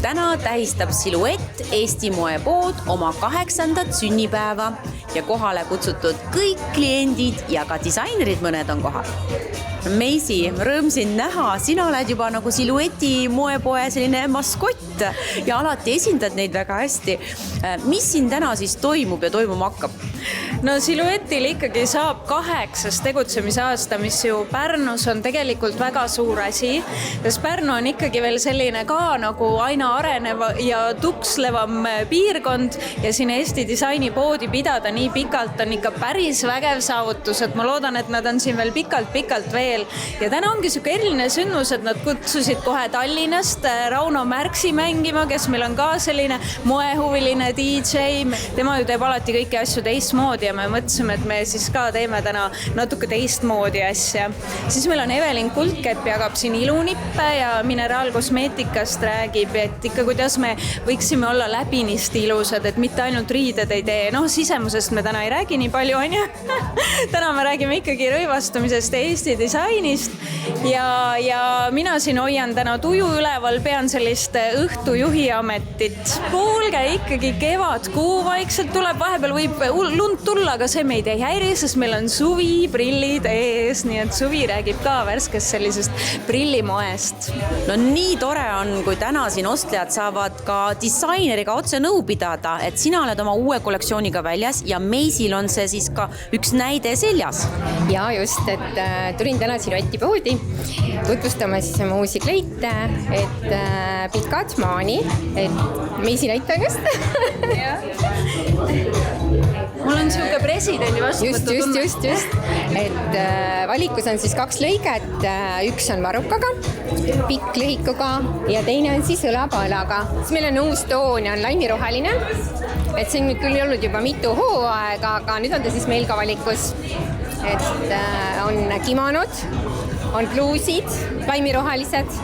Täna tähistab Siluett Eesti moepood oma 8. sünnipäeva ja kohale kutsutud kõik kliendid ja ka disainerid mõned on kohal. Meisi, rõõm sind näha, sina oled juba nagu Silueti moepoe selline maskott ja alati esindad neid väga hästi. Mis siin täna siis toimub ja toimuma hakkab? No Siluetil ikkagi saab 8. tegutsemisaasta, mis ju Pärnus on tegelikult väga suur asi, sest Pärnu on ikkagi veel selline ka nagu aina areneva ja tukslevam piirkond ja siin Eesti disainipoodi pidada nii pikalt on ikka päris vägev saavutus, et ma loodan, et nad on siin veel pikalt veel. Ja täna ongi siuke eriline sündmus, et nad kutsusid kohe Tallinnast Rauno Märksi mängima, kes meil on ka selline moehuviline DJ. Tema ju teeb alati kõiki asju teistmoodi ja me mõtlesime, et me siis ka teeme täna natuke teistmoodi asja. Siis meil on Evelin Kultkepp jagab siin ilunippe ja mineraalkosmeetikast räägib, et ikka kuidas me võiksime olla läbinisti ilusad, et mitte ainult riided ei tee. No sisemusest me täna ei räägi nii palju, on ju. Täna me räägime ikkagi rõivastumisest ja Eesti disainist ja mina siin hoian täna tuju üleval, pean sellist õhtujuhi ametit. Kuulge, ikkagi kevadkuu vaikselt tuleb, vahepeal võib lund tulla, aga see meid ei häiri, sest meil on suviprillid ees, nii et suvi räägib ka värskest sellisest prillimoest. No nii tore on, kui täna siin ostlejad saavad ka disaineriga otse nõu pidada, et sina oled oma uue kollektsiooniga väljas ja Meisil on see siis ka üks näide seljas. Ja just, et tulin täna Silueti poodi tutvustama siis oma uusi kleite, et pikad maani, et Meisi näitan just. Mul on siuke presidendi vastuvõtu tunne. Just. Et valikus on siis 2 lõiget, üks on varrukaga, pikk lõhikuga ja teine on siis õlapaelaga. Siis meil on uus toon ja on laimiroheline. Et see on nüüd küll olnud juba mitu hooaega, aga nüüd on ta siis meil ka valikus. Et on kimonod, on bluusid, laimirohelised.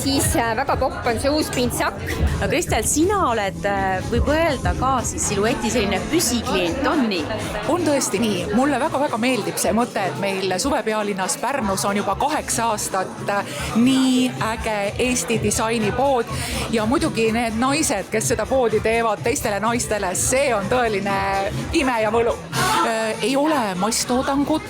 Siis väga popp on see uus pintsak. No Kristel, sina oled, võib öelda ka siis Silueti selline püsiklient, on nii? On tõesti nii. Mulle väga meeldib see mõte, et meil suvepealinnas Pärnus on juba 8 aastat nii äge Eesti disainipood ja muidugi need naised, kes seda poodi teevad teistele naistele, see on tõeline ime ja võlu. Ei ole masstoodangut,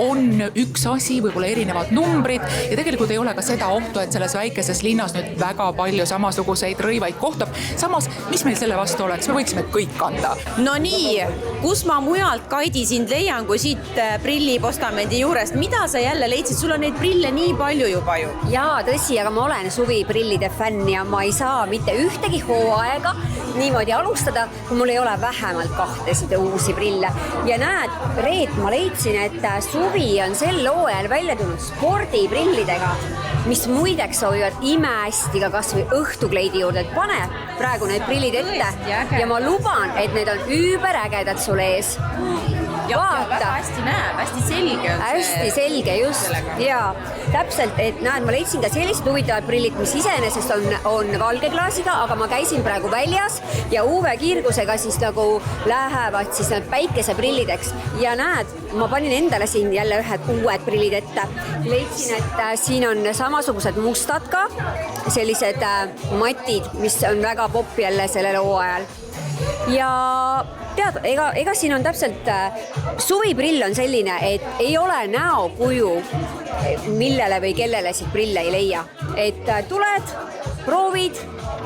on üks asi, võib-olla erinevad numbrid ja tegelikult ei ole ka seda ohtu, et selles väikeses linnas nüüd väga palju samasuguseid rõivaid kohtab. Samas, mis meil selle vastu oleks? Me võiksime kõik kanda. No nii, kus ma mujalt Kaidi sind leian, kui siit prillipostamendi juurest? Mida sa jälle leidsid? Sul on neid prille nii palju juba ju. Jaa, tõsi, aga ma olen suviprillide fänn ja ma ei saa mitte ühtegi hooaega niimoodi alustada, kui mul ei ole vähemalt 2 uusi prille. Ja näed, Reet, ma leidsin, et suvi on sel hooajal välja tulnud spordiprillidega, mis muideks sobivad imehästi ka kas või õhtukleidi juurde, et pane praegu need prillid ette ja ma luban, et need on üüberägedad sul ees. Ja väga hästi näeb, hästi selge on see. Hästi selge, just. Ja täpselt, et näed, ma leidsin ka sellised huvitavad prillid, mis iseenesest on valge klaasiga, aga ma käisin praegu väljas ja UV-kiirgusega siis nagu lähevad siis need päikeseprillideks. Ja näed, ma panin endale siin jälle ühed uued prillid ette. Leidsin, et siin on samasugused mustad ka, sellised matid, mis on väga popp jälle sellel hooajal. Ja tead, ega siin on täpselt, suviprill on selline, et ei ole näokuju, millele või kellele siit prille ei leia. Et tuled, proovid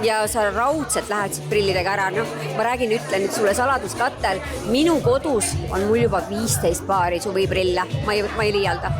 ja sa raudselt lähed siit prillidega ära. No, ma ütlen nüüd sulle saladuskattel, minu kodus on mul juba 15 paari suviprille, ma ei liialda.